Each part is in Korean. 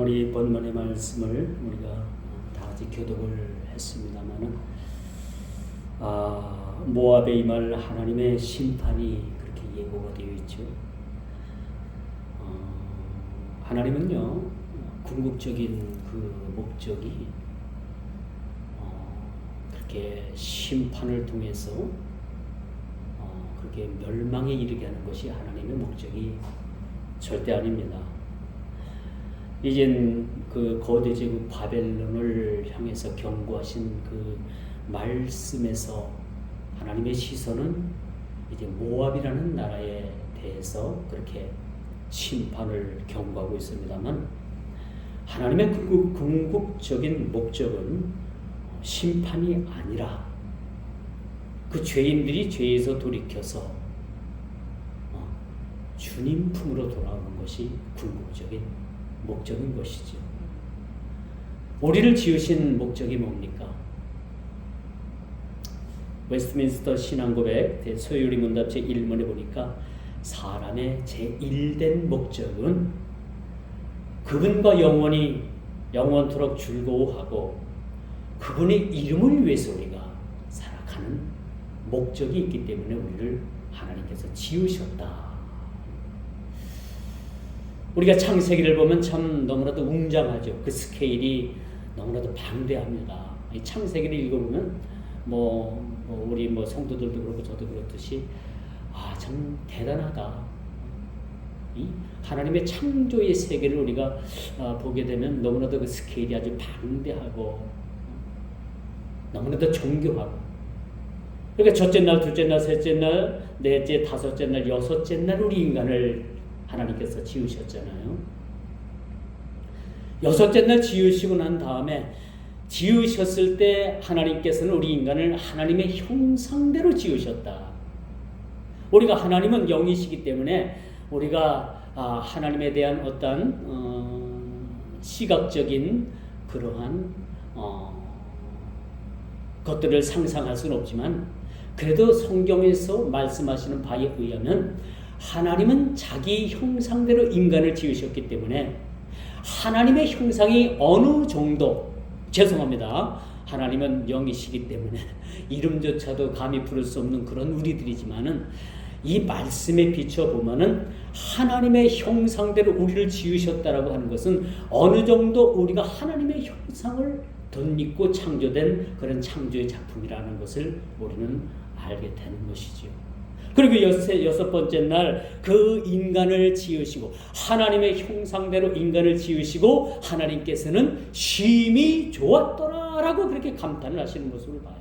오늘 이 본문의 말씀을 우리가 다 같이 교독을 했습니다만은 모압에 임할 하나님의 심판이 그렇게 예고가 되어 있죠. 하나님은요 궁극적인 그 목적이 그렇게 심판을 통해서 그렇게 멸망에 이르게 하는 것이 하나님의 목적이 절대 아닙니다. 이젠 그 거대 제국 바벨론을 향해서 경고하신 그 말씀에서 하나님의 시선은 이제 모압이라는 나라에 대해서 그렇게 심판을 경고하고 있습니다만, 하나님의 궁극적인 목적은 심판이 아니라 그 죄인들이 죄에서 돌이켜서 주님 품으로 돌아오는 것이 궁극적인 목적인 것이죠. 우리를 지으신 목적이 뭡니까? 웨스트민스터 신앙고백 소요리 문답 제1문에 보니까 사람의 제1된 목적은 그분과 영원토록 즐거워하고 그분의 이름을 위해서 우리가 살아가는 목적이 있기 때문에 우리를 하나님께서 지으셨다. 우리가 창세기를 보면 참 너무나도 웅장하죠. 그 스케일이 너무나도 방대합니다. 이 창세기를 읽어보면 우리 성도들도 그렇고 저도 그렇듯이 참 대단하다. 이 하나님의 창조의 세계를 우리가 보게 되면 너무나도 그 스케일이 아주 방대하고 너무나도 정교하고, 그러니까 첫째 날, 둘째 날, 셋째 날, 넷째, 다섯째 날, 여섯째 날 우리 인간을 하나님께서 지으셨잖아요. 여섯째 날 지으시고 난 다음에 지으셨을 때 하나님께서는 우리 인간을 하나님의 형상대로 지으셨다. 우리가 하나님은 영이시기 때문에 우리가 하나님에 대한 어떤 시각적인 그러한 것들을 상상할 수는 없지만, 그래도 성경에서 말씀하시는 바에 의하면 하나님은 자기 형상대로 인간을 지으셨기 때문에 하나님의 형상이 어느 정도, 죄송합니다, 하나님은 영이시기 때문에 이름조차도 감히 부를 수 없는 그런 우리들이지만은 이 말씀에 비춰보면은 하나님의 형상대로 우리를 지으셨다라고 하는 것은 어느 정도 우리가 하나님의 형상을 덧입고 창조된 그런 창조의 작품이라는 것을 우리는 알게 되는 것이죠. 그리고 여섯 번째 날 그 인간을 지으시고 하나님의 형상대로 인간을 지으시고 하나님께서는 심히 좋았더라라고 그렇게 감탄을 하시는 모습을 봐요.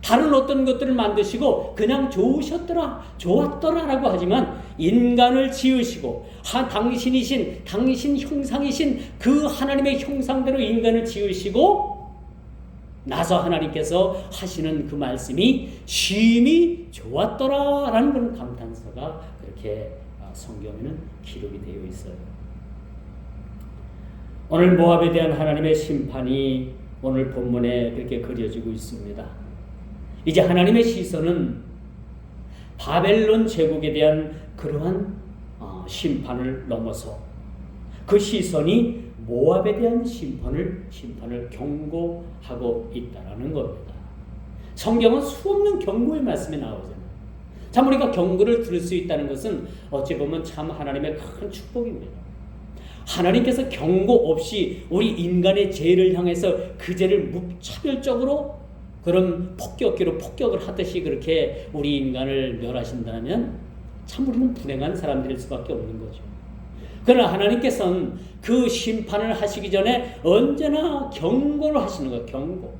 다른 어떤 것들을 만드시고 그냥 좋았더라라고 하지만 인간을 지으시고 당신 형상이신 그 하나님의 형상대로 인간을 지으시고 나서 하나님께서 하시는 그 말씀이 심히 좋았더라라는 그런 감탄사가 그렇게 성경에는 기록이 되어 있어요. 오늘 모압에 대한 하나님의 심판이 오늘 본문에 그렇게 그려지고 있습니다. 이제 하나님의 시선은 바벨론 제국에 대한 그러한 심판을 넘어서 그 시선이 모압에 대한 심판을 경고하고 있다라는 겁니다. 성경은 수없는 경고의 말씀이 나오잖아요. 참 우리가 경고를 들을 수 있다는 것은 어찌 보면 참 하나님의 큰 축복입니다. 하나님께서 경고 없이 우리 인간의 죄를 향해서 그 죄를 무차별적으로 그런 폭격을 하듯이 그렇게 우리 인간을 멸하신다면 참 우리는 불행한 사람들일 수밖에 없는 거죠. 그러나 하나님께서는 그 심판을 하시기 전에 언제나 경고를 하시는 거예요. 경고.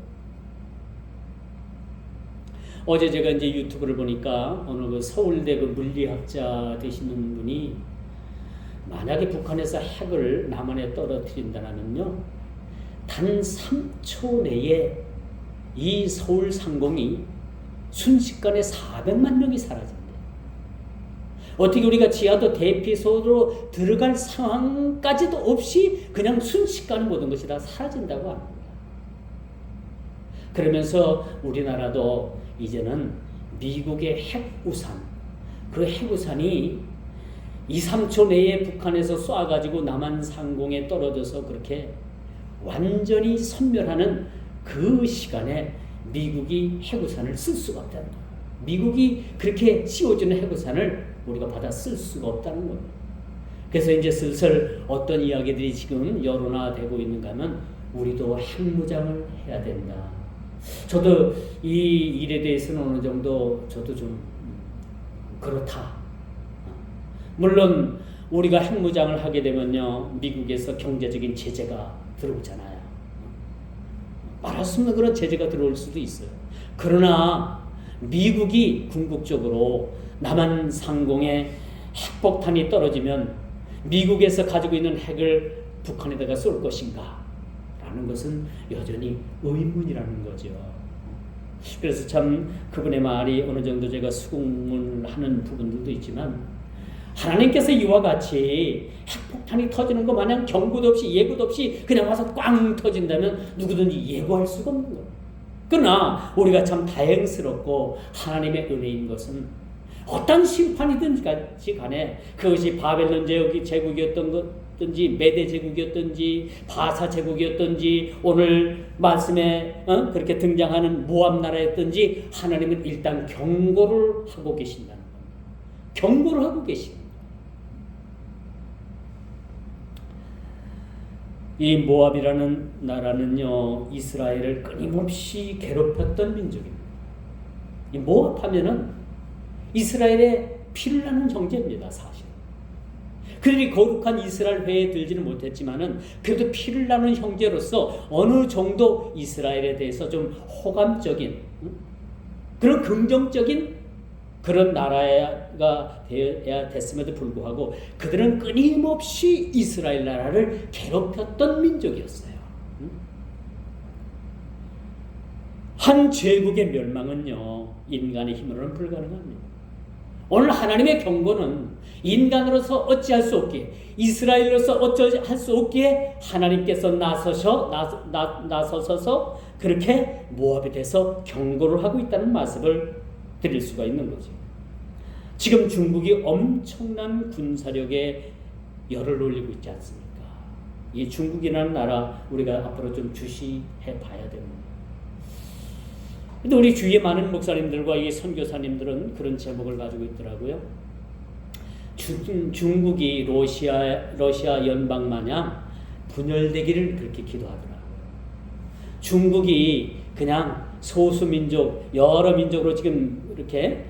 어제 제가 이제 유튜브를 보니까 어느 그 서울대 그 물리학자 되시는 분이 만약에 북한에서 핵을 남한에 떨어뜨린다면요, 단 3초 내에 이 서울 상공이 순식간에 400만 명이 사라진대요. 어떻게 우리가 지하도 대피소로 들어갈 상황까지도 없이 그냥 순식간에 모든 것이 다 사라진다고 합니다. 그러면서 우리나라도 이제는 미국의 핵우산, 그 핵우산이 2, 3초 내에 북한에서 쏴가지고 남한 상공에 떨어져서 그렇게 완전히 섬멸하는 그 시간에 미국이 해구산을 쓸 수가 없다는 거예요. 미국이 그렇게 씌워주는 해구산을 우리가 받아 쓸 수가 없다는 거예요. 그래서 이제 슬슬 어떤 이야기들이 지금 여론화되고 있는가 하면 우리도 핵무장을 해야 된다. 저도 이 일에 대해서는 어느 정도 저도 좀 그렇다. 물론 우리가 핵무장을 하게 되면요, 미국에서 경제적인 제재가 들어오잖아요. 말할 수 없는 그런 제재가 들어올 수도 있어요. 그러나 미국이 궁극적으로 남한 상공에 핵폭탄이 떨어지면 미국에서 가지고 있는 핵을 북한에다가 쏠 것인가? 라는 것은 여전히 의문이라는 거죠. 그래서 참 그분의 말이 어느 정도 제가 수긍을 하는 부분들도 있지만, 하나님께서 이와 같이 핵폭탄이 터지는 것 마냥 경고도 없이 예고도 없이 그냥 와서 꽝 터진다면 누구든지 예고할 수가 없는 거예요. 그러나 우리가 참 다행스럽고 하나님의 은혜인 것은 어떤 심판이든지 간에 그것이 바벨론 제국이었던지 메대 제국이었던지 바사 제국이었던지 오늘 말씀에 그렇게 등장하는 모압 나라였던지 하나님은 일단 경고를 하고 계신다는 겁니다. 경고를 하고 계십니다. 이 모압이라는 나라는요, 이스라엘을 끊임없이 괴롭혔던 민족입니다. 이 모압 하면은 이스라엘의 피를 나는 형제입니다, 사실. 그들이 거룩한 이스라엘 회에 들지는 못했지만은 그래도 피를 나는 형제로서 어느 정도 이스라엘에 대해서 좀 호감적인 그런 긍정적인 그런 나라가 되어야 됐음에도 불구하고 그들은 끊임없이 이스라엘 나라를 괴롭혔던 민족이었어요. 한 제국의 멸망은요, 인간의 힘으로는 불가능합니다. 오늘 하나님의 경고는 인간으로서 어찌할 수 없기에, 이스라엘로서 어찌할 수 없기에 하나님께서 나서서 그렇게 모압에 대해서 경고를 하고 있다는 말씀을 드릴 수가 있는 거죠. 지금 중국이 엄청난 군사력에 열을 올리고 있지 않습니까? 이 중국이라는 나라 우리가 앞으로 좀 주시해 봐야 됩니다. 근데 우리 주위에 많은 목사님들과 이 선교사님들은 그런 제목을 가지고 있더라고요. 중국이 러시아 연방 마냥 분열되기를 그렇게 기도하더라고요. 중국이 그냥 소수민족, 여러 민족으로 지금 이렇게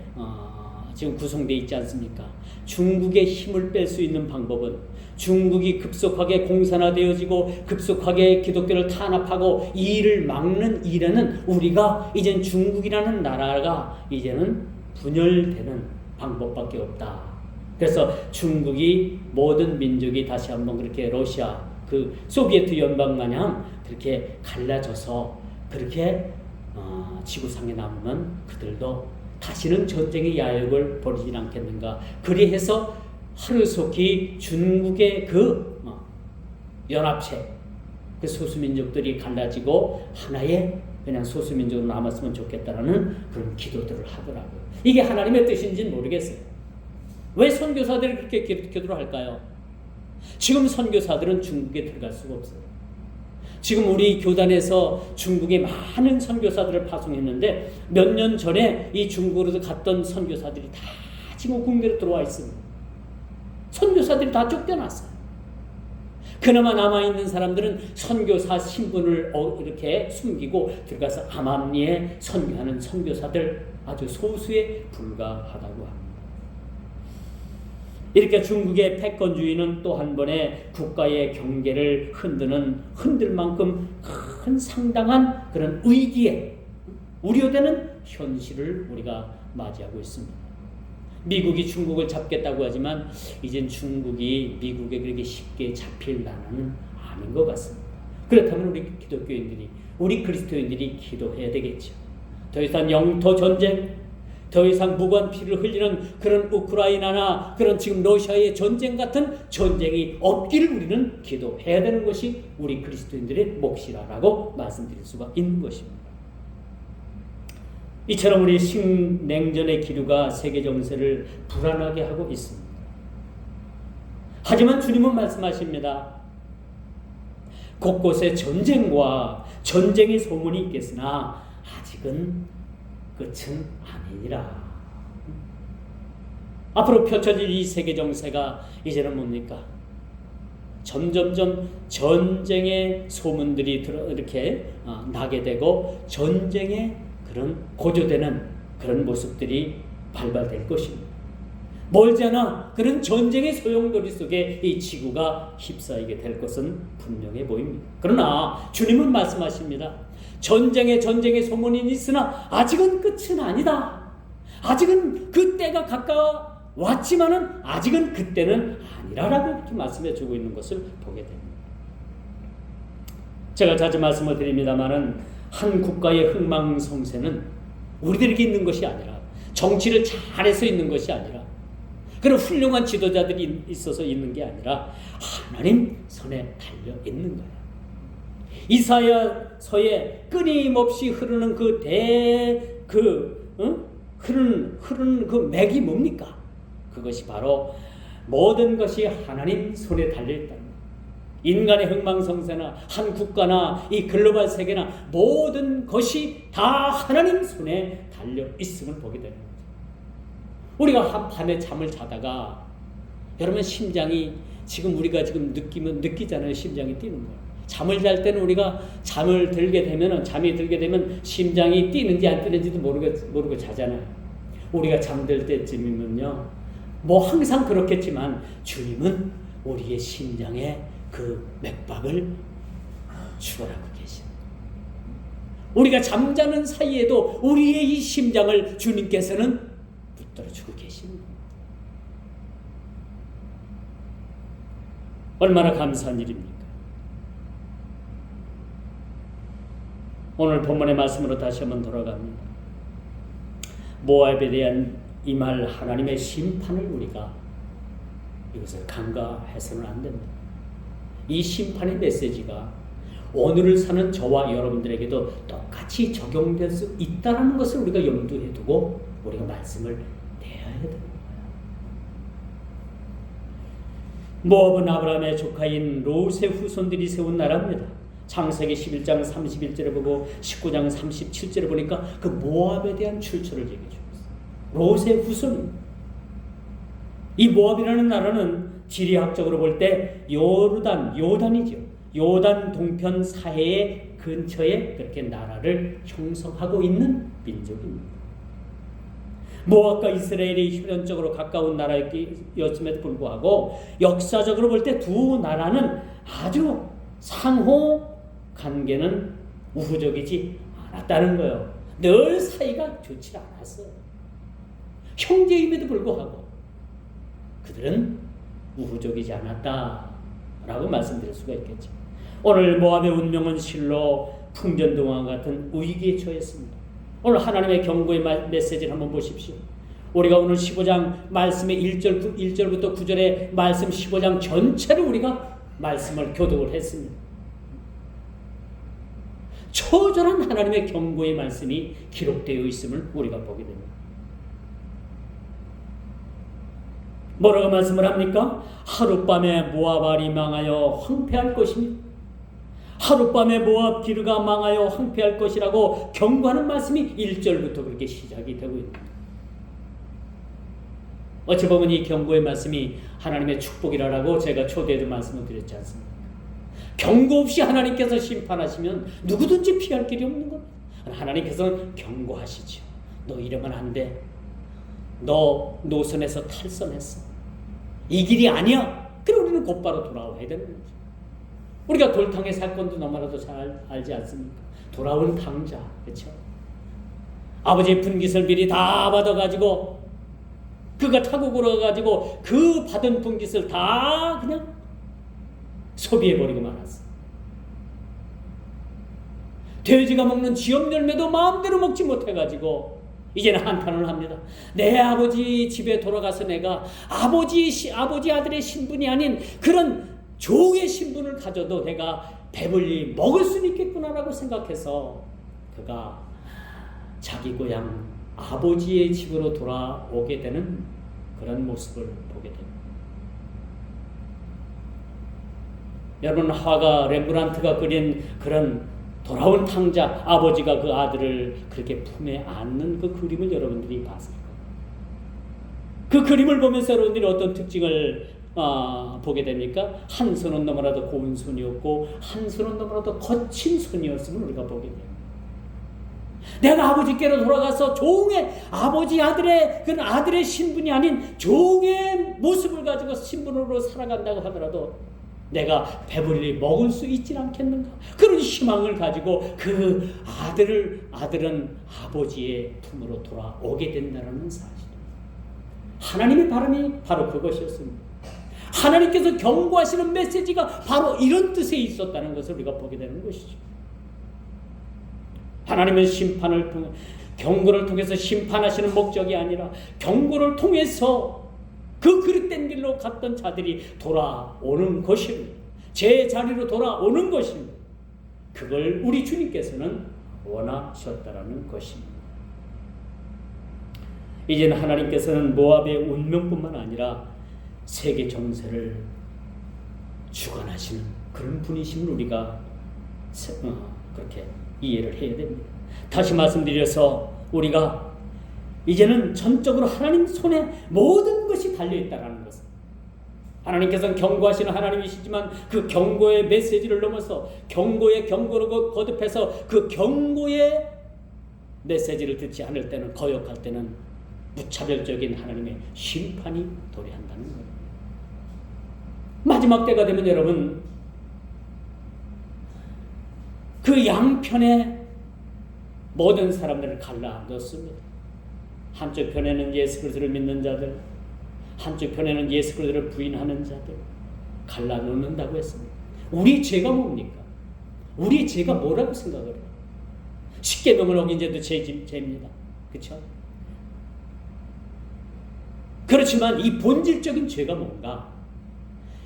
지금 구성되어 있지 않습니까? 중국의 힘을 뺄 수 있는 방법은 중국이 급속하게 공산화되어지고 급속하게 기독교를 탄압하고 이 일을 막는 일에는 우리가 이젠 중국이라는 나라가 이제는 분열되는 방법밖에 없다. 그래서 중국이 모든 민족이 다시 한번 그렇게 러시아 그 소비에트 연방 마냥 그렇게 갈라져서 그렇게 지구상에 남으면 그들도 다시는 전쟁의 야욕을 벌이지 않겠는가. 그리해서 하루속히 중국의 그 연합체, 그 소수민족들이 갈라지고 하나의 그냥 소수민족으로 남았으면 좋겠다라는 그런 기도들을 하더라고요. 이게 하나님의 뜻인지는 모르겠어요. 왜 선교사들이 그렇게 기도를 할까요? 지금 선교사들은 중국에 들어갈 수가 없어요. 지금 우리 교단에서 중국에 많은 선교사들을 파송했는데 몇 년 전에 이 중국으로 갔던 선교사들이 다 지금 국내로 들어와 있습니다. 선교사들이 다 쫓겨났어요. 그나마 남아있는 사람들은 선교사 신분을 이렇게 숨기고 들어가서 암암리에 선교하는 선교사들 아주 소수에 불과하다고 합니다. 이렇게 중국의 패권주의는 또 한 번의 국가의 경계를 흔들 만큼 큰 상당한 그런 위기에 우려되는 현실을 우리가 맞이하고 있습니다. 미국이 중국을 잡겠다고 하지만 이젠 중국이 미국에 그렇게 쉽게 잡힐 나라는 아닌 것 같습니다. 그렇다면 우리 기독교인들이, 우리 그리스도인들이 기도해야 되겠죠. 더 이상 영토 전쟁, 더 이상 무고한 피를 흘리는 그런 우크라이나나 그런 지금 러시아의 전쟁 같은 전쟁이 없기를 우리는 기도해야 되는 것이 우리 그리스도인들의 몫이라고 말씀드릴 수가 있는 것입니다. 이처럼 우리 신냉전의 기류가 세계 정세를 불안하게 하고 있습니다. 하지만 주님은 말씀하십니다. 곳곳에 전쟁과 전쟁의 소문이 있겠으나 아직은 끝은 아니니라. 앞으로 펼쳐질 이 세계 정세가 이제는 뭡니까? 점점점 전쟁의 소문들이 이렇게 나게 되고 전쟁의 그런 고조되는 그런 모습들이 발발될 것입니다. 멀지 않아 그런 전쟁의 소용돌이 속에 이 지구가 휩싸이게 될 것은 분명해 보입니다. 그러나 주님은 말씀하십니다. 전쟁의 소문이 있으나 아직은 끝은 아니다. 아직은 그 때가 가까웠지만은 아직은 그때는 아니라라고 이렇게 말씀해 주고 있는 것을 보게 됩니다. 제가 자주 말씀을 드립니다만은 한 국가의 흥망성쇠는 우리들에게 있는 것이 아니라 정치를 잘해서 있는 것이 아니라 그런 훌륭한 지도자들이 있어서 있는 게 아니라 하나님 손에 달려 있는 거예요. 이사야서에 끊임없이 흐르는 흐르는 그 맥이 뭡니까? 그것이 바로 모든 것이 하나님 손에 달려 있다는 거예요. 인간의 흥망성쇠나 한 국가나 이 글로벌 세계나 모든 것이 다 하나님 손에 달려 있음을 보게 되는 거예요. 우리가 한밤에 잠을 자다가 여러분 심장이 우리가 느끼잖아요. 심장이 뛰는 걸. 잠을 잘 때는 우리가 잠이 들게 되면 심장이 뛰는지 안 뛰는지도 모르고 자잖아요. 우리가 잠들 때쯤이면요. 뭐 항상 그렇겠지만 주님은 우리의 심장에 그 맥박을 추월하고 계십니다. 우리가 잠자는 사이에도 우리의 이 심장을 주님께서는 붙들어주고 계십니다. 얼마나 감사한 일입니까? 오늘 본문의 말씀으로 다시 한번 돌아갑니다. 모압에 대한 임할 하나님의 심판을 우리가 이것을 간과해서는 안 됩니다. 이 심판의 메시지가 오늘을 사는 저와 여러분들에게도 똑같이 적용될 수 있다는 것을 우리가 염두에 두고 우리가 말씀을 대해야 되는 거예요. 모압은 아브라함의 조카인 롯의 후손들이 세운 나라입니다. 창세기 11장 31절에 보고 19장 37절에 보니까 그 모압에 대한 출처를 얘기해 주고 있어요. 롯의 후손입니다. 이 모압이라는 나라는 지리학적으로 볼 때 요단이죠. 요단 동편 사해의 근처에 그렇게 나라를 형성하고 있는 민족입니다. 모압과 이스라엘이 혈연적으로 가까운 나라였음에도 불구하고 역사적으로 볼 때 두 나라는 아주 상호 관계는 우호적이지 않았다는 거예요. 늘 사이가 좋지 않았어요. 형제임에도 불구하고 그들은 우호적이지 않았다라고 말씀드릴 수가 있겠죠. 오늘 모압의 운명은 실로 풍전등화 같은 위기에 처했습니다. 오늘 하나님의 경고의 메시지를 한번 보십시오. 우리가 오늘 15장 말씀의 1절부터 9절의 말씀 15장 전체를 우리가 말씀을 교독을 했습니다. 처절한 하나님의 경고의 말씀이 기록되어 있음을 우리가 보게 됩니다. 뭐라고 말씀을 합니까? 하룻밤에 모압알이 망하여 황폐할 것입니다. 하룻밤에 모압 기르가 망하여 황폐할 것이라고 경고하는 말씀이 1절부터 그렇게 시작이 되고 있습니다. 어찌 보면 이 경고의 말씀이 하나님의 축복이라고 제가 초대에도 말씀을 드렸지 않습니까? 경고 없이 하나님께서 심판하시면 누구든지 피할 길이 없는 겁니다. 하나님께서는 경고하시죠. 너 이러면 안 돼. 너 노선에서 탈선했어. 이 길이 아니야. 그럼 우리는 곧바로 돌아와야 되는 거죠. 우리가 돌탕의 사건도 너무나도 잘 알지 않습니까? 돌아온 탕자, 그렇죠? 아버지의 분깃을 미리 다 받아가지고 그가 타고 걸어가지고 그 받은 분깃을 다 그냥 소비해버리고 말았어. 돼지가 먹는 지엽 열매도 마음대로 먹지 못해가지고 이제는 한탄을 합니다. 내 아버지 집에 돌아가서 내가 아버지 아들의 신분이 아닌 그런 종의 신분을 가져도 내가 배불리 먹을 수 있겠구나라고 생각해서 그가 자기 고향 아버지의 집으로 돌아오게 되는 그런 모습을 보게 됩니다. 여러분, 화가 렘브란트가 그린 그런 돌아온 탕자, 아버지가 그 아들을 그렇게 품에 안는 그 그림을 여러분들이 봤을 거예요. 그 그림을 보면서 여러분들이 어떤 특징을 보게 됩니까? 한 손은 너무나도 고운 손이었고 한 손은 너무나도 거친 손이었음을 우리가 보게 돼요. 내가 아버지께로 돌아가서 종의 아버지 아들의 그런 아들의 신분이 아닌 종의 모습을 가지고 신분으로 살아간다고 하더라도 내가 배불리 먹을 수 있지 않겠는가? 그런 희망을 가지고 그 아들은 아버지의 품으로 돌아오게 된다는 사실. 하나님의 바람이 바로 그것이었습니다. 하나님께서 경고하시는 메시지가 바로 이런 뜻에 있었다는 것을 우리가 보게 되는 것이죠. 하나님은 심판을 통해 경고를 통해서 심판하시는 목적이 아니라 경고를 통해서 그 그릇된 길로 갔던 자들이 돌아오는 것입니다. 제 자리로 돌아오는 것입니다. 그걸 우리 주님께서는 원하셨다라는 것입니다. 이제는 하나님께서는 모압의 운명뿐만 아니라 세계 정세를 주관하시는 그런 분이심을 우리가 그렇게 이해를 해야 됩니다. 다시 말씀드려서 우리가 이제는 전적으로 하나님 손에 모든 것이 달려있다는 것은, 하나님께서는 경고하시는 하나님이시지만 그 경고의 메시지를 넘어서 경고의 경고를 거듭해서 그 경고의 메시지를 듣지 않을 때는, 거역할 때는 무차별적인 하나님의 심판이 도래한다는 거예요. 마지막 때가 되면 여러분, 그 양편에 모든 사람들을 갈라 넣습니다. 한쪽 편에는 예수 그리스도를 믿는 자들, 한쪽 편에는 예수 그리스도를 부인하는 자들 갈라 놓는다고 했습니다. 우리 죄가 뭡니까? 우리 죄가 뭐라고 생각을 해요? 십계명을 어긴 죄도 죄입니다. 그렇죠? 그렇지만 이 본질적인 죄가 뭔가?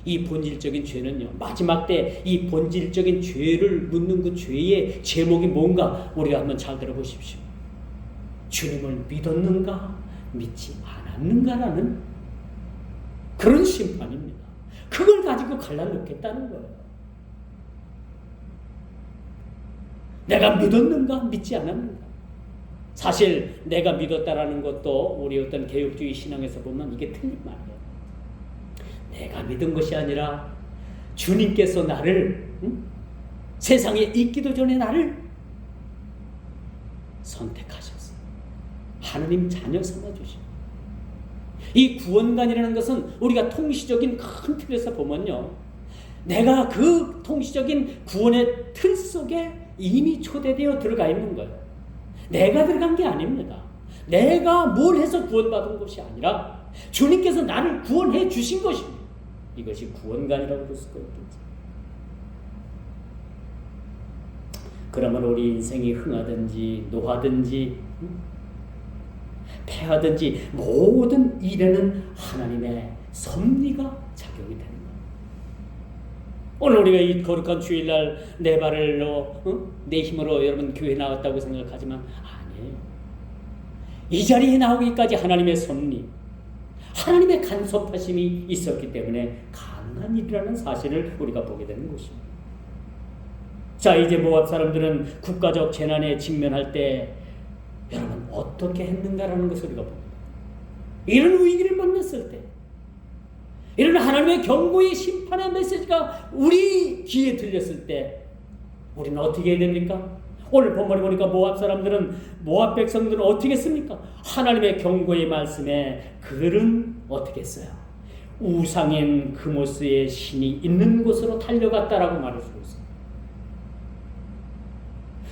이 본질적인 죄는요, 마지막 때 이 본질적인 죄를 묻는 그 죄의 제목이 뭔가 우리가 한번 잘 들어보십시오. 주님을 믿었는가 믿지 않았는가라는 그런 심판입니다. 그걸 가지고 갈라놓겠다는 거예요. 내가 믿었는가 믿지 않았는가. 사실 내가 믿었다라는 것도 우리 어떤 개혁주의 신앙에서 보면 이게 틀린 말이에요. 내가 믿은 것이 아니라 주님께서 나를 세상에 있기도 전에 나를 선택하셨어요. 하나님 자녀 삼아주시고, 이 구원관이라는 것은 우리가 통시적인 큰 틀에서 보면요, 내가 그 통시적인 구원의 틀 속에 이미 초대되어 들어가 있는 거예요. 내가 들어간 게 아닙니다. 내가 뭘 해서 구원받은 것이 아니라 주님께서 나를 구원해 주신 것입니다. 이것이 구원관이라고 볼 수가 있겠죠. 그러면 우리 인생이 흥하든지 노하든지 패하든지 모든 일에는 하나님의 섭리가 작용이 되는 거예요. 오늘 우리가 이 거룩한 주일날 내 발을 내 힘으로 여러분 교회 나왔다고 생각하지만 아니에요. 이 자리에 나오기까지 하나님의 섭리, 하나님의 간섭하심이 있었기 때문에 가능한 일이라는 사실을 우리가 보게 되는 것입니다. 자, 이제 모압 사람들은 국가적 재난에 직면할 때 여러분 어떻게 했는가라는 것을 우리가 봅니다. 이런 위기를 만났을 때, 이런 하나님의 경고의 심판의 메시지가 우리 귀에 들렸을 때 우리는 어떻게 해야 됩니까? 오늘 본문에 보니까 모압 백성들은 어떻게 했습니까? 하나님의 경고의 말씀에 그들은 어떻게 했어요? 우상인 그모스의 신이 있는 곳으로 달려갔다라고 말해주고 있습니다.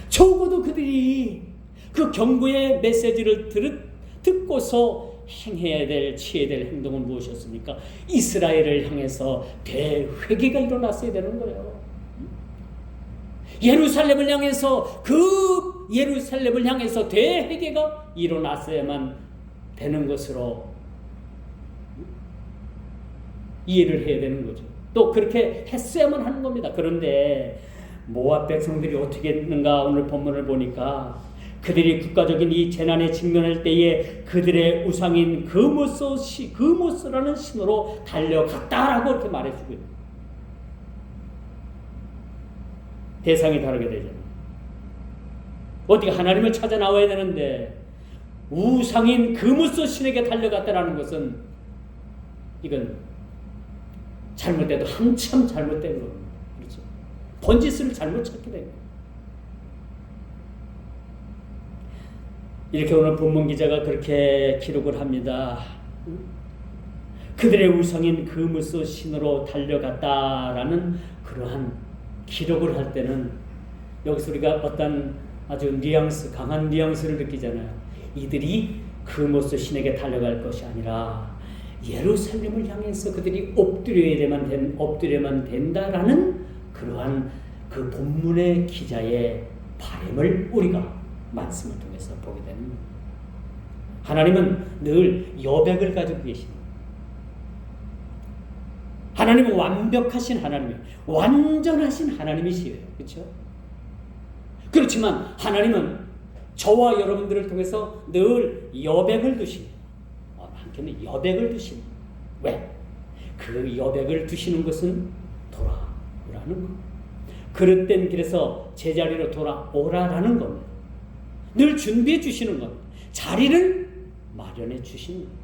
적어도 그들이 그 경고의 메시지를 듣고서 행해야 될, 취해야 될 행동은 무엇이었습니까? 이스라엘을 향해서 대회개가 일어났어야 되는 거예요. 예루살렘을 향해서 대회개가 일어났어야만 되는 것으로 이해를 해야 되는 거죠. 또 그렇게 했어야만 하는 겁니다. 그런데 모압 백성들이 어떻게 했는가 오늘 본문을 보니까 그들이 국가적인 이 재난에 직면할 때에 그들의 우상인 그모스라는 신으로 달려갔다라고 이렇게 말해주고 있습니다. 대상이 다르게 되잖아요. 어떻게 하나님을 찾아 나와야 되는데 우상인 그무소 신에게 달려갔다라는 것은 이건 잘못돼도 한참 잘못된 겁니다. 그렇죠? 번지수를 잘못 찾게 된 거예요. 이렇게 오늘 본문 기자가 그렇게 기록을 합니다. 그들의 우상인 그무소 신으로 달려갔다라는 그러한 기록을 할 때는 여기서 우리가 어떤 아주 강한 뉘앙스를 느끼잖아요. 이들이 그무소 신에게 달려갈 것이 아니라 예루살렘을 향해서 그들이 엎드려야만 된다라는 그러한 그 본문의 기자의 바람을 우리가 말씀을 통해서 보게 되는 겁니다. 하나님은 늘 여백을 가지고 계십니다. 하나님은 완벽하신 하나님이에요. 완전하신 하나님이시에요. 그렇죠? 그렇지만 하나님은 저와 여러분들을 통해서 늘 여백을 두십니다. 많게는 여백을 두십니다. 왜? 그 여백을 두시는 것은 돌아오라는 것. 그릇된 길에서 제자리로 돌아오라라는 겁니다. 늘 준비해 주시는 겁니다. 자리를 마련해 주시는 겁니다.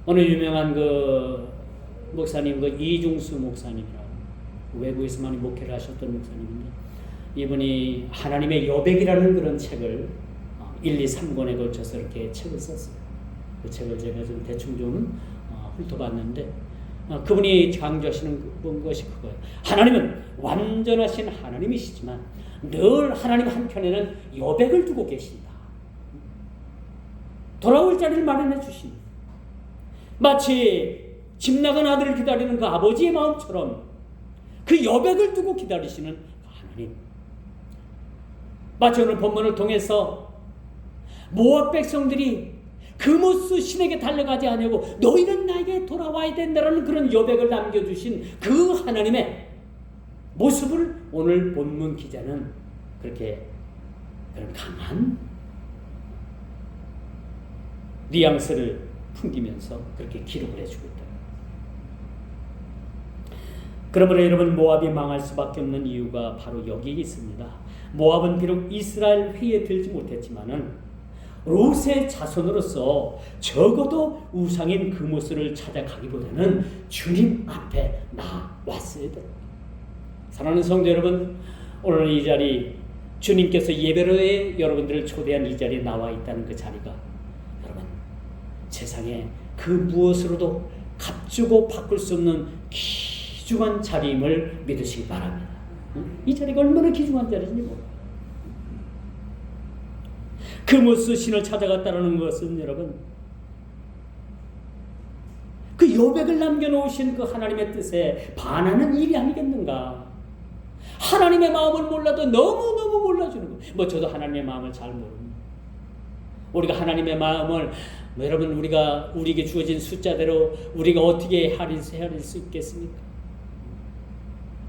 어느 유명한 그 목사님, 그 이중수 목사님이라고 외국에서 많이 목회를 하셨던 목사님인데, 이분이 하나님의 여백이라는 그런 책을 1, 2, 3권에 걸쳐서 이렇게 책을 썼어요. 그 책을 제가 좀 대충 좀 훑어봤는데, 그분이 강조하시는 것이 그거예요. 하나님은 완전하신 하나님이시지만 늘 하나님 한편에는 여백을 두고 계신다. 돌아올 자리를 마련해 주십니다. 마치 집 나간 아들을 기다리는 그 아버지의 마음처럼 그 여백을 두고 기다리시는 하나님. 마치 오늘 본문을 통해서 모압 백성들이 그무스 신에게 달려가지 않냐고 너희는 나에게 돌아와야 된다라는 그런 여백을 남겨주신 그 하나님의 모습을 오늘 본문 기자는 그렇게 그런 강한 뉘앙스를 풍기면서 그렇게 기록을 해주고 있다. 그러므로 여러분, 모압이 망할 수밖에 없는 이유가 바로 여기에 있습니다. 모압은 비록 이스라엘 회에 들지 못했지만은 롯의 자손으로서 적어도 우상인 그무스를 찾아가기보다는 주님 앞에 나왔어야 됩니다. 사랑하는 성도 여러분, 오늘 이 자리, 주님께서 예배로에 여러분들을 초대한 이 자리에 나와 있다는 그 자리가 여러분 세상에 그 무엇으로도 값주고 바꿀 수 없는 귀중한 자리임을 믿으시기 바랍니다. 이 자리가 얼마나 귀중한 자리인지 몰라요. 그무스 신을 찾아갔다는 것은 여러분 그 여백을 남겨놓으신 그 하나님의 뜻에 반하는 일이 아니겠는가. 하나님의 마음을 몰라도 너무너무 몰라주는 거예요. 뭐 저도 하나님의 마음을 잘 모릅니다. 우리가 하나님의 마음을 여러분 우리에게 주어진 숫자대로 우리가 어떻게 헤아릴 수 있겠습니까?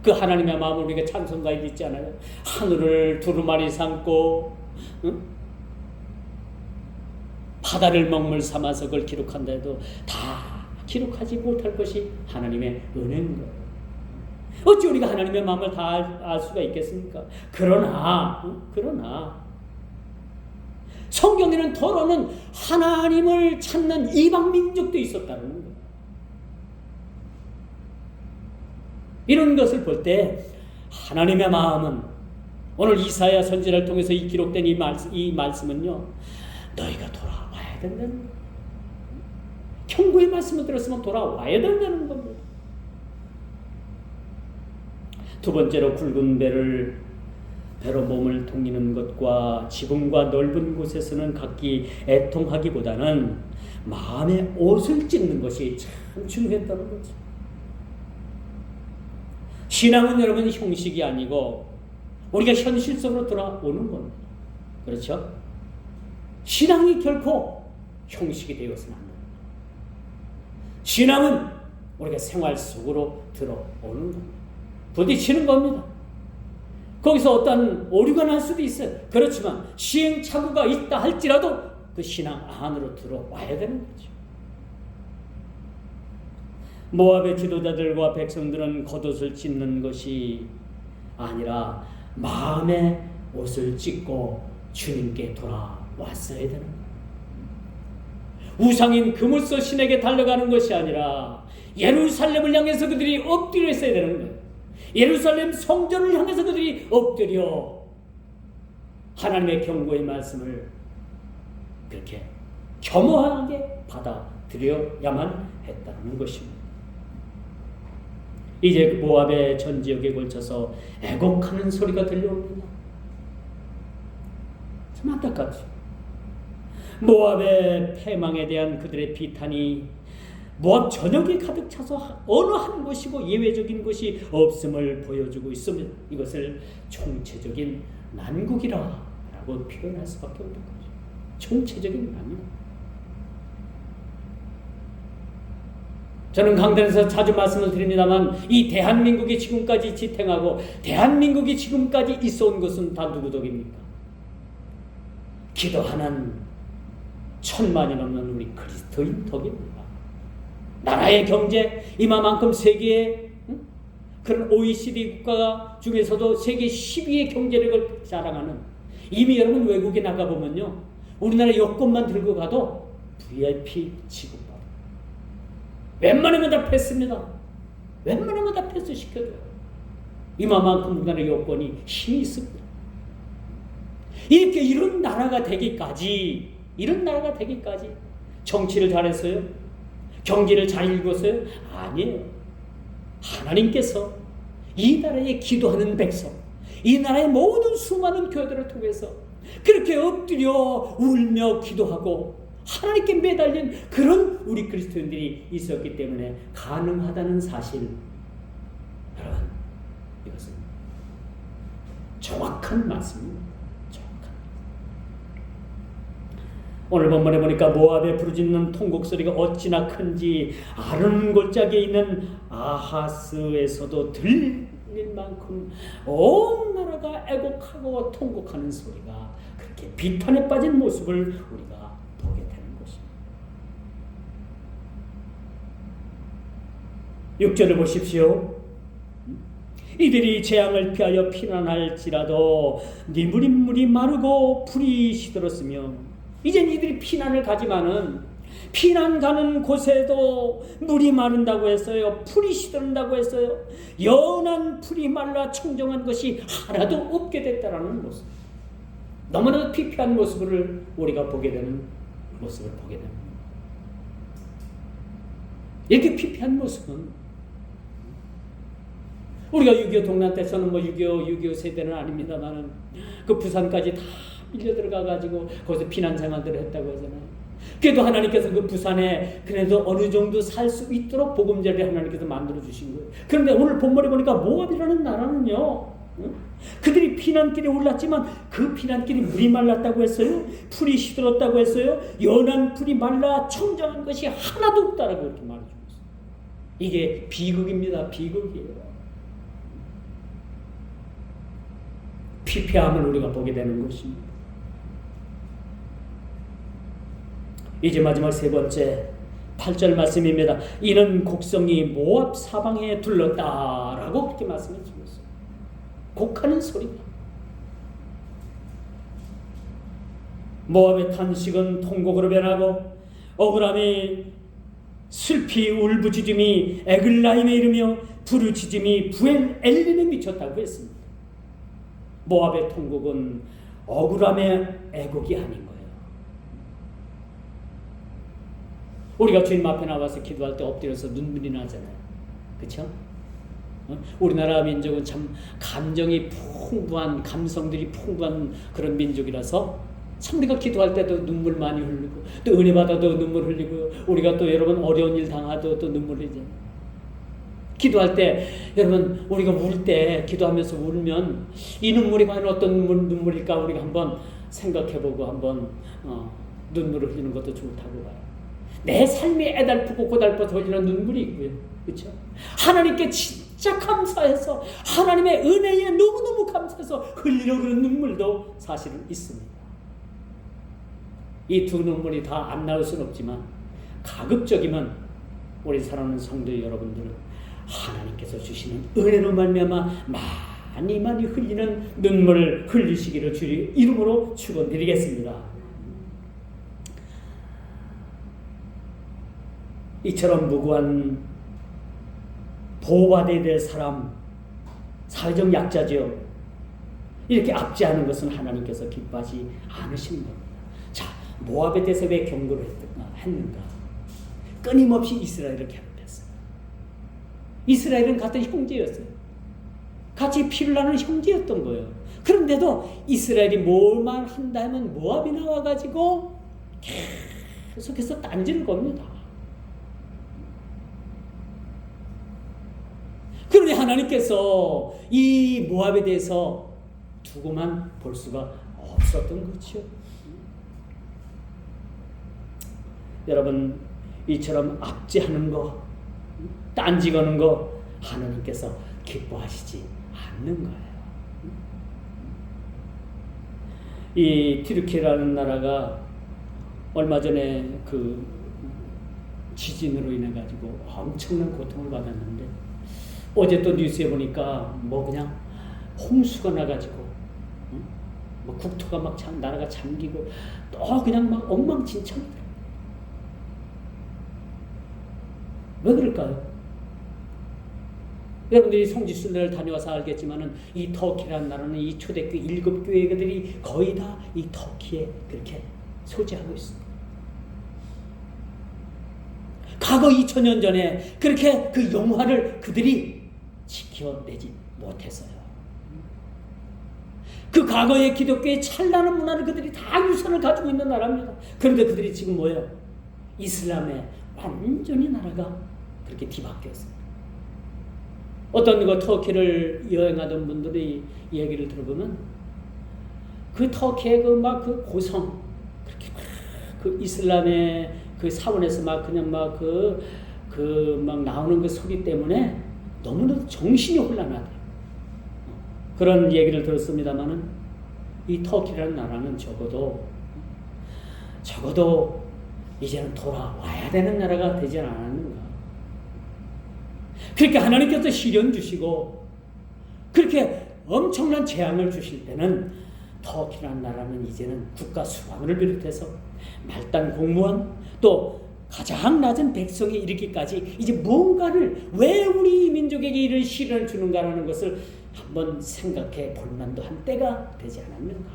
그 하나님의 마음을 우리가 찬송가에 있잖아요. 하늘을 두루마리 삼고 바다를 먹물 삼아서 그걸 기록한다 해도 다 기록하지 못할 것이 하나님의 은혜인 거예요. 어찌 우리가 하나님의 마음을 다 알 수가 있겠습니까? 그러나 성경에는 더러는 하나님을 찾는 이방 민족도 있었다는 거예요. 이런 것을 볼 때 하나님의 마음은 오늘 이사야 선지자를 통해서 기록된 이 말씀은요, 너희가 돌아와야 된다는 거예요. 경고의 말씀을 들었으면 돌아와야 된다는 겁니다. 두 번째로, 굵은 배로 몸을 동이는 것과 지붕과 넓은 곳에서는 각기 애통하기보다는 마음의 옷을 찢는 것이 참 중요했다는 거죠. 신앙은 여러분 형식이 아니고 우리가 현실 속으로 돌아오는 겁니다. 그렇죠? 신앙이 결코 형식이 되어서는 안 됩니다. 신앙은 우리가 생활 속으로 들어오는 겁니다. 부딪히는 겁니다. 거기서 어떤 오류가 날 수도 있어요. 그렇지만 시행착오가 있다 할지라도 그 신앙 안으로 들어와야 되는 거죠. 모압의 지도자들과 백성들은 겉옷을 찢는 것이 아니라 마음의 옷을 찢고 주님께 돌아왔어야 되는 거예요. 우상인 그물소 신에게 달려가는 것이 아니라 예루살렘을 향해서 그들이 엎드려 있어야 되는 거예요. 예루살렘 성전을 향해서 그들이 엎드려 하나님의 경고의 말씀을 그렇게 겸허하게 받아들여야만 했다는 것입니다. 이제 모압의 전 지역에 걸쳐서 애곡하는 소리가 들려옵니다. 참 안타깝죠. 모압의 패망에 대한 그들의 비탄이 모압 전역에 가득 차서 어느 한 곳이고 예외적인 곳이 없음을 보여주고 있으면 이것을 총체적인 난국이라고 표현할 수밖에 없는 거죠. 총체적인 난국. 저는 강단에서 자주 말씀을 드립니다만 이 대한민국이 지금까지 지탱하고 대한민국이 지금까지 있어온 것은 다 누구 덕입니까? 기도하는 1000만이 넘는 우리 그리스도인 덕입니다. 나라의 경제 이만큼 세계의 그런 OECD 국가 중에서도 세계 10위의 경제력을 자랑하는, 이미 여러분 외국에 나가보면요 우리나라 여권만 들고 가도 VIP 취급받아요. 웬만하면 다 패스입니다. 웬만하면 다 패스 시켜줘요. 이만큼 우리나라 여권이 힘이 있습니다. 이렇게 이런 나라가 되기까지 정치를 잘했어요? 경기를 잘 읽었어요? 아니에요. 하나님께서 이 나라에 기도하는 백성, 이 나라의 모든 수많은 교회들을 통해서 그렇게 엎드려 울며 기도하고 하나님께 매달린 그런 우리 그리스도인들이 있었기 때문에 가능하다는 사실, 여러분 이것은 정확한 말씀입니다. 오늘 본문에 보니까 모압의 부르짖는 통곡 소리가 어찌나 큰지 아른 골짜기에 있는 아하스에서도 들릴 만큼 온 나라가 애곡하고 통곡하는 소리가 그렇게 비탄에 빠진 모습을 우리가 보게 되는 것입니다. 6절을 보십시오. 이들이 재앙을 피하여 피난할지라도 니물인물이 마르고 풀이 시들었으며, 이젠 이들이 피난을 가지만은 피난 가는 곳에도 물이 마른다고 했어요. 풀이 시든다고 했어요. 연한 풀이 말라 청정한 것이 하나도 없게 됐다라는 모습. 너무나도 피폐한 모습을 우리가 보게 되는 모습을 보게 됩니다. 이렇게 피폐한 모습은 우리가 6.25 동란 때서는 6.25 세대는 아닙니다만은 그 부산까지 다 밀려 들어가가지고 거기서 피난 생활들을 했다고 하잖아요. 그래도 하나님께서 그 부산에 그래도 어느 정도 살 수 있도록 보금자리를 하나님께서 만들어 주신 거예요. 그런데 오늘 본문에 보니까 모압이라는 나라는요, 그들이 피난길에 올랐지만 그 피난길이 물이 말랐다고 했어요. 풀이 시들었다고 했어요. 연한 풀이 말라 청정한 것이 하나도 없다라고 이렇게 말해주고 있어요. 이게 비극입니다. 비극이에요. 피폐함을 우리가 보게 되는 것입니다. 이제 마지막 세 번째 8절 말씀입니다. 이는 곡성이 모압 사방에 둘렀다라고 그렇게 말씀해 주고 있어요. 곡하는 소리가. 모압의 탄식은 통곡으로 변하고 억울함이 슬피 울부짖음이 에글라임에 이르며 부르짖음이 부엘 엘림에 미쳤다고 했습니다. 모압의 통곡은 억울함의 애곡이 아닌 거예요. 우리가 주님 앞에 나와서 기도할 때 엎드려서 눈물이 나잖아요. 그렇죠? 우리나라 민족은 참 감정이 풍부한, 감성들이 풍부한 그런 민족이라서 참 우리가 기도할 때도 눈물 많이 흘리고 또 은혜 받아도 눈물 흘리고 우리가 또 여러분 어려운 일 당하도 또 눈물 흘리잖아요. 기도할 때 여러분 우리가 울 때 기도하면서 울면 이 눈물이 과연 어떤 눈물일까 우리가 한번 생각해보고 한번 눈물을 흘리는 것도 좋다고 봐요. 내 삶이 애달프고 고달퍼서 흘리는 눈물이 있고요. 그렇죠? 하나님께 진짜 감사해서 하나님의 은혜에 너무너무 감사해서 흘리려고 하는 눈물도 사실은 있습니다. 이 두 눈물이 다 안 나올 수는 없지만 가급적이면 우리 사랑하는 성도 여러분들은 하나님께서 주시는 은혜로 말미암아 많이 많이 흘리는 눈물을 흘리시기를 주의 이름으로 축원드리겠습니다. 이처럼 무고한 보호받아야 될 사람, 사회적 약자죠. 이렇게 압제하는 것은 하나님께서 기뻐하지 않으시는 겁니다. 자, 모압에 대해서 왜 경고를 했는가? 끊임없이 이스라엘을 괴롭혔어요. 이스라엘은 같은 형제였어요. 같이 피를 나는 형제였던 거예요. 그런데도 이스라엘이 뭘만 한다 하면 모압이 나와가지고 계속해서 딴지를 겁니다. 그러니 하나님께서 이 모압에 대해서 두고만 볼 수가 없었던 거죠. 여러분, 이처럼 압제하는 거, 딴지 거는 거 하나님께서 기뻐하시지 않는 거예요. 이 튀르키라는 나라가 얼마 전에 그 지진으로 인해 가지고 엄청난 고통을 받았는데, 어제 또 뉴스에 보니까 뭐 그냥 홍수가 나가지고 뭐 국토가 막 나라가 잠기고 또 그냥 막 엉망진창이더라고요. 왜 그럴까요? 여러분들이 성지순례를 다녀와서 알겠지만은 이 터키라는 나라는 이 초대교회 7교회들이 거의 다 이 터키에 그렇게 소재하고 있습니다. 과거 2000년 전에 그렇게 그 영화를 그들이 지켜내지 못해서요. 그 과거의 기독교의 찬란한 문화를 그들이 다 유산을 가지고 있는 나라입니다. 그런데 그들이 지금 뭐예요? 이슬람에 완전히 나라가 그렇게 뒤바뀌었어요. 어떤 그 터키를 여행하던 분들이 얘기를 들어보면 그 터키의 그 막 그 고성, 그렇게 그 이슬람의 그 사원에서 막 그냥 막 막 나오는 그 소리 때문에 너무나도 정신이 혼란하대요. 그런 얘기를 들었습니다만은 이 터키라는 나라는 적어도 이제는 돌아와야 되는 나라가 되지 않았는가. 그렇게 하나님께서 시련 주시고 그렇게 엄청난 재앙을 주실 때는 터키라는 나라는 이제는 국가 수반을 비롯해서 말단 공무원 또 가장 낮은 백성에 이르기까지 이제 뭔가를 왜 우리 민족에게 이런 시련을 주는가라는 것을 한번 생각해 볼 만도 한 때가 되지 않았는가.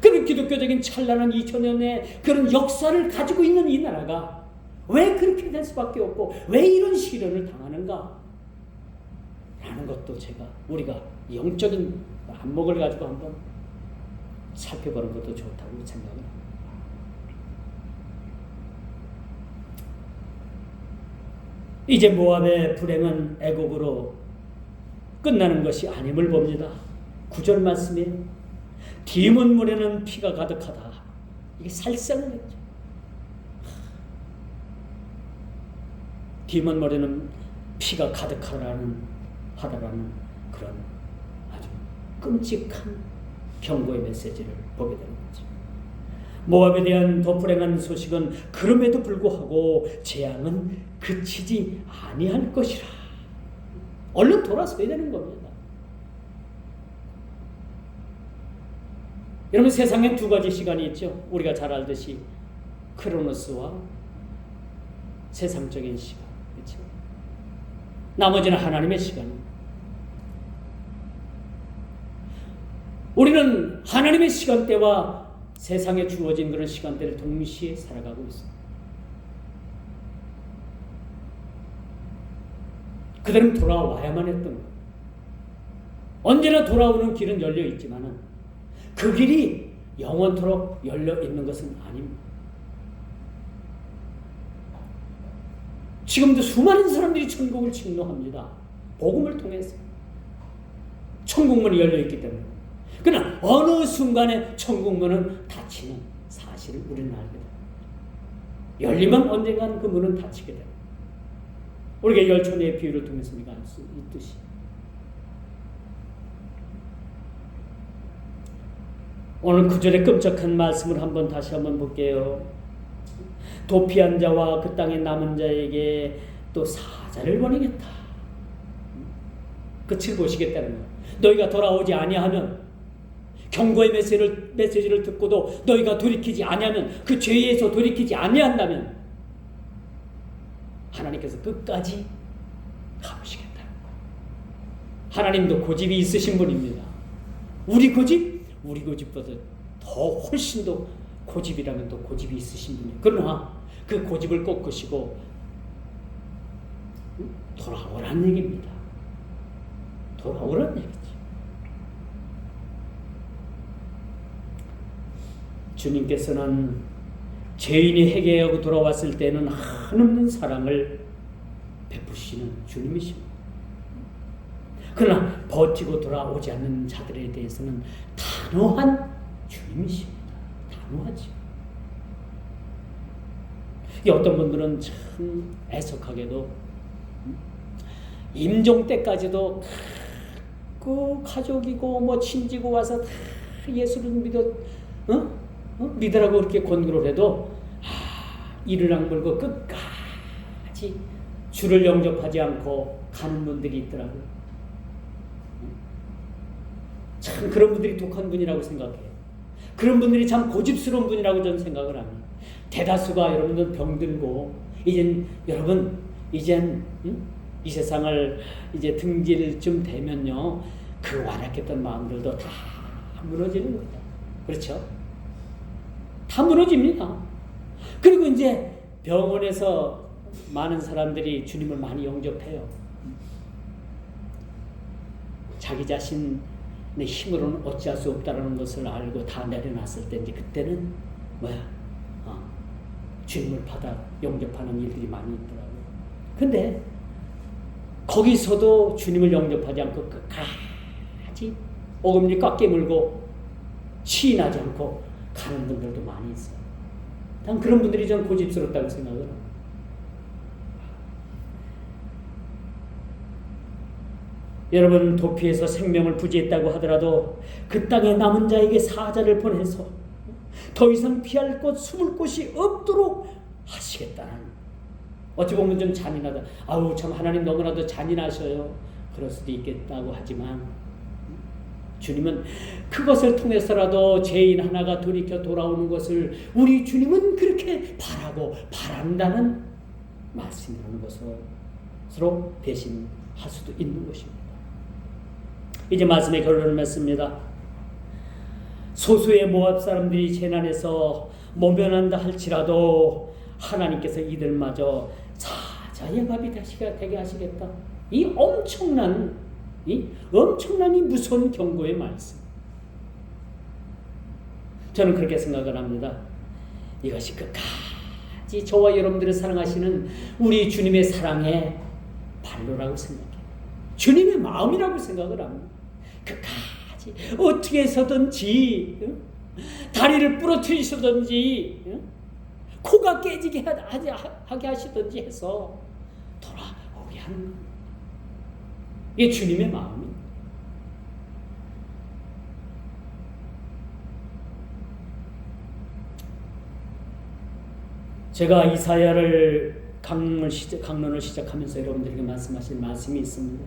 그런 기독교적인 찬란한 2000년의 그런 역사를 가지고 있는 이 나라가 왜 그렇게 될 수밖에 없고 왜 이런 시련을 당하는가 라는 것도 우리가 영적인 안목을 가지고 한번 살펴보는 것도 좋다고 생각합니다. 이제 모압의 불행은 애곡으로 끝나는 것이 아님을 봅니다. 9절 말씀에 디몬물에는 피가 가득하다. 이게 살상을 했죠. 디몬물에는 피가 가득하다라는 그런 아주 끔찍한 경고의 메시지를 보게 되는 거죠. 모압에 대한 더 불행한 소식은 그럼에도 불구하고 재앙은 그치지 아니할 것이라. 얼른 돌아서야 되는 겁니다. 여러분, 세상에 두 가지 시간이 있죠. 우리가 잘 알듯이 크로노스와 세상적인 시간, 그렇죠? 나머지는 하나님의 시간입니다. 우리는 하나님의 시간대와 세상에 주어진 그런 시간대를 동시에 살아가고 있습니다. 그들은 돌아와야만 했던 거예요. 언제나 돌아오는 길은 열려 있지만은 그 길이 영원토록 열려 있는 것은 아닙니다. 지금도 수많은 사람들이 천국을 침노합니다. 복음을 통해서 천국문이 열려 있기 때문에. 그러나 어느 순간에 천국문은 닫히는 사실을 우리는 알게 됩니다. 열리면 언젠간 그 문은 닫히게 됩니다. 우리가 열천의 비유를 통해서 우리가 알 수 있듯이 오늘 9절의 끔찍한 말씀을 다시 한번 볼게요. 도피한 자와 그 땅에 남은 자에게 또 사자를 보내겠다. 끝을 보시겠다는 거예요. 너희가 돌아오지 아니하면, 경고의 메시지를 듣고도 너희가 돌이키지 아니하면, 그 죄에서 돌이키지 아니한다면 하나님께서 끝까지 가보시겠다. 하나님도 고집이 있으신 분입니다. 우리 고집보다 더 훨씬 더 고집이라면 또 고집이 있으신 분이에요. 그러나 그 고집을 꺾으시고 돌아오라는 얘기입니다. 돌아오라는 얘기죠. 주님께서는 죄인이 회개하고 돌아왔을 때는 한없는 사랑을 베푸시는 주님이십니다. 그러나 버티고 돌아오지 않는 자들에 대해서는 단호한 주님이십니다. 단호하죠. 어떤 분들은 참 애석하게도 임종 때까지도 그 가족이고 뭐 친지고 와서 다 예수를 믿으라고 그렇게 권고를 해도 이를 악물고 끝까지 주를 영접하지 않고 가는 분들이 있더라고요. 참 그런 분들이 독한 분이라고 생각해요. 그런 분들이 참 고집스러운 분이라고 저는 생각을 합니다. 대다수가 여러분들 병들고 여러분 이 세상을 이제 등질 좀 되면요, 그 완악했던 마음들도 다 무너지는 거예요. 그렇죠? 다 무너집니다. 그리고 이제 병원에서 많은 사람들이 주님을 많이 영접해요. 자기 자신의 힘으로는 어찌할 수 없다는 것을 알고 다 내려놨을 때 이제 그때는 주님을 받아 영접하는 일들이 많이 있더라고요. 근데 거기서도 주님을 영접하지 않고 끝까지 어금니 꽉 깨물고 시인하지 않고 가는 분들도 많이 있어요. 단 그런 분들이 좀 고집스럽다고 생각을 합니다. 여러분, 도피해서 생명을 부지했다고 하더라도 그 땅에 남은 자에게 사자를 보내서 더 이상 피할 곳, 숨을 곳이 없도록 하시겠다는, 어찌 보면 좀 잔인하다. 아우 참 하나님 너무나도 잔인하셔요. 그럴 수도 있겠다고 하지만 주님은 그것을 통해서라도 죄인 하나가 돌이켜 돌아오는 것을 우리 주님은 그렇게 바라고 바란다는 말씀이라는 것으로 대신할 수도 있는 것입니다. 이제 말씀의 결론을 맺습니다. 소수의 모압 사람들이 재난에서 모면한다 할지라도 하나님께서 이들마저 사자의 밥이 되게 하시겠다. 이 엄청난 이 무서운 경고의 말씀. 저는 그렇게 생각을 합니다. 이것이 끝까지 저와 여러분들을 사랑하시는 우리 주님의 사랑의 발로라고 생각해요. 주님의 마음이라고 생각을 합니다. 끝까지 어떻게 해서든지 다리를 부러뜨리시든지 코가 깨지게 하게 하시든지 해서 돌아오게 하는 겁니다. 이게 주님의 마음입니다. 제가 이사야를 강론을 시작하면서 여러분들에게 말씀하신 말씀이 있습니다.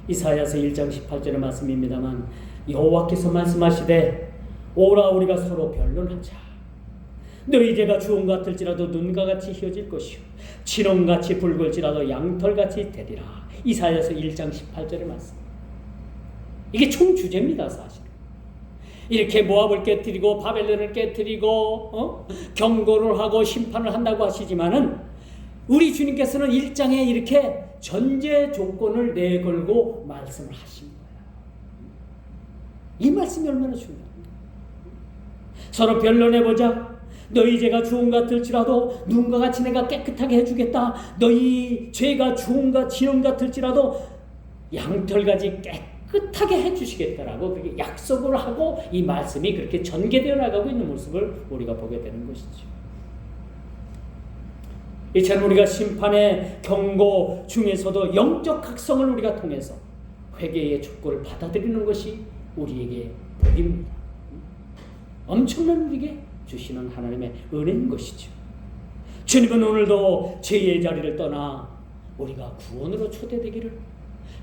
이사야서 1장 18절의 말씀입니다만, 여호와께서 말씀하시되 오라 우리가 서로 변론하자. 너희 죄가 주홍 같을지라도 눈과 같이 휘어질 것이요 진홍같이 붉을지라도 양털같이 되리라. 이사야서 1장 18절의 말씀. 이게 총 주제입니다. 사실 이렇게 모압을 깨뜨리고 바벨론을 깨뜨리고 경고를 하고 심판을 한다고 하시지만은 우리 주님께서는 1장에 이렇게 전제 조건을 내걸고 말씀을 하신 거예요. 이 말씀이 얼마나 중요합니다. 서로 변론해보자. 너희 죄가 주홍 같을지라도 눈과 같이 내가 깨끗하게 해주겠다. 너희 죄가 주홍과 진홍 같을지라도 양털같이 깨끗하게 해주시겠다라고 그렇게 약속을 하고 이 말씀이 그렇게 전개되어 나가고 있는 모습을 우리가 보게 되는 것이죠. 이처럼 우리가 심판의 경고 중에서도 영적 각성을 우리가 통해서 회개의 촉구를 받아들이는 것이 우리에게 복입니다. 엄청난 우리에게 주시는 하나님의 은혜인 것이죠. 주님은 오늘도 죄의 자리를 떠나 우리가 구원으로 초대되기를,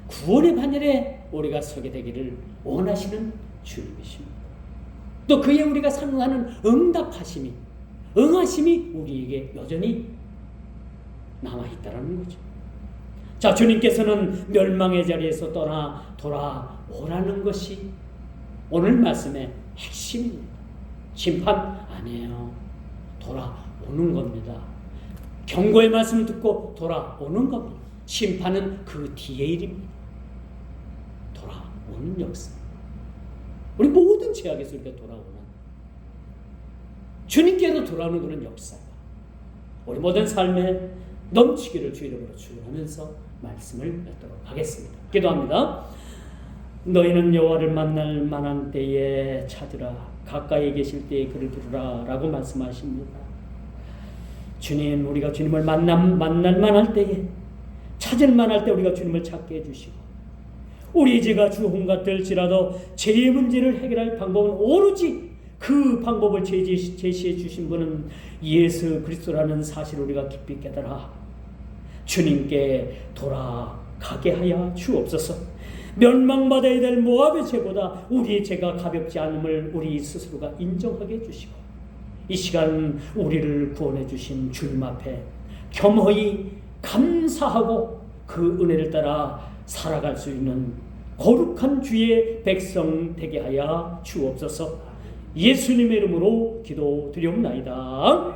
구원의 반열에 우리가 서게 되기를 원하시는 주님이십니다. 또 그에 우리가 상응하는 응답하심이, 응하심이 우리에게 여전히 남아있다는 거죠. 자, 주님께서는 멸망의 자리에서 떠나 돌아오라는 것이 오늘 말씀의 핵심입니다. 심판 아니에요. 돌아오는 겁니다. 경고의 말씀을 듣고 돌아오는 겁니다. 심판은 그 뒤의 일입니다. 돌아오는 역사. 우리 모든 죄악에서 우리가 돌아오는, 주님께로 돌아오는 그런 역사가 우리 모든 삶에 넘치기를 주 이름으로 축원하면서 말씀을 맺도록 하겠습니다. 기도합니다. 너희는 여호와를 만날 만한 때에 찾으라, 가까이 계실 때에 그를 부르라 라고 말씀하십니다. 주님, 우리가 주님을 만날 만할 때에, 찾을 만할 때 우리가 주님을 찾게 해주시고, 우리 죄가 주홍 같을지라도 죄의 문제를 해결할 방법은 오로지 그 방법을 제시해 주신 분은 예수 그리스도라는 사실을 우리가 깊이 깨달아 주님께 돌아가게 하여 주옵소서. 멸망받아야 될 모압의 죄보다 우리의 죄가 가볍지 않음을 우리 스스로가 인정하게 해주시고, 이 시간 우리를 구원해 주신 주님 앞에 겸허히 감사하고 그 은혜를 따라 살아갈 수 있는 거룩한 주의 백성 되게 하여 주옵소서. 예수님의 이름으로 기도드리옵나이다.